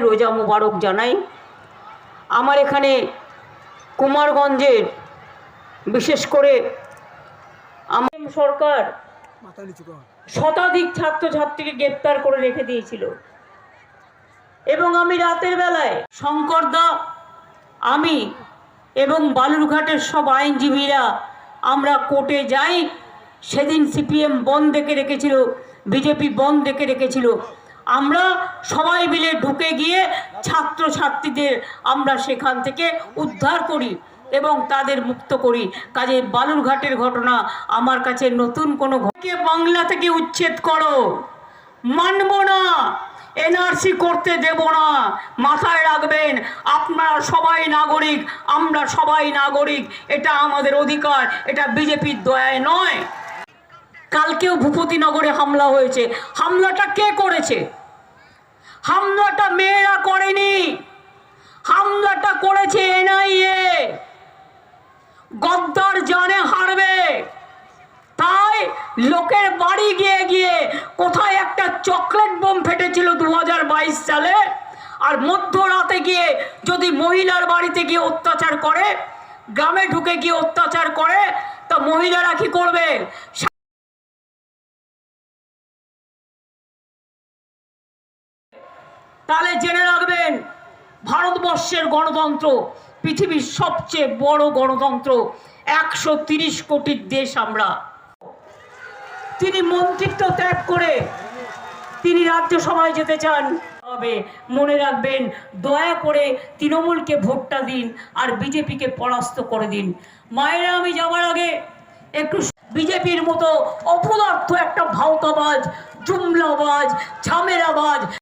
রোজা মোবারক জানাই। আমার এখানে কুমারগঞ্জের বিশেষ করে আমার সরকার শতাধিক ছাত্রছাত্রীকে গ্রেপ্তার করে রেখে দিয়েছিল এবং আমি রাতের বেলায় শঙ্করদা, আমি এবং বালুরঘাটের সব আইনজীবীরা আমরা কোর্টে যাই। সেদিন সিপিএম বন্ধ ডেকে রেখেছিল, বিজেপি বন্ধ ডেকে রেখেছিল। আমরা সবাই মিলে ঢুকে গিয়ে ছাত্রছাত্রীদের আমরা সেখান থেকে উদ্ধার করি এবং তাদের মুক্ত করি। কাজে বালুরঘাটের ঘটনা আমার কাছে নতুন কোনো ঘটনা। বাংলা থেকে উচ্ছেদ করো, মানব না, এনআরসি করতে দেব না। মাথায় রাখবেন, আপনারা সবাই নাগরিক, আমরা সবাই নাগরিক, এটা আমাদের অধিকার, এটা বিজেপির দয়ায় নয়। কালকেও ভূপতিনগরে হামলা হয়েছে। হামলাটা কে করেছে? হামলাটা মেয়েরা করেনি, হামলাটা করেছে এনআইএ। গদ্দার জানে হারবে, তাই লোকের বাড়ি গিয়ে গিয়ে কোথায় একটা চকলেট বোম ফেটেছিল 2022 সালে, আর মধ্যরাতে গিয়ে যদি মহিলার বাড়িতে গিয়ে অত্যাচার করে, গ্রামে ঢুকে গিয়ে অত্যাচার করে, তা মহিলারা কি করবে? তাহলে জেনে রাখবেন, ভারতবর্ষের গণতন্ত্র পৃথিবীর সবচেয়ে বড় গণতন্ত্র, 130 কোটির দেশ আমরা। তিনি মন্ত্রিত্ব ত্যাগ করে তিনি রাজ্যসভায় যেতে চান। হবে মনে রাখবেন, দয়া করে তৃণমূলকে ভোটটা দিন আর বিজেপিকে পরাস্ত করে দিন। মায়েরা, আমি যাওয়ার আগে একটু বিজেপির মতো অপদার্থ একটা ভাওতাবাজ, জুমলাবাজ, ঝামেলাবাজ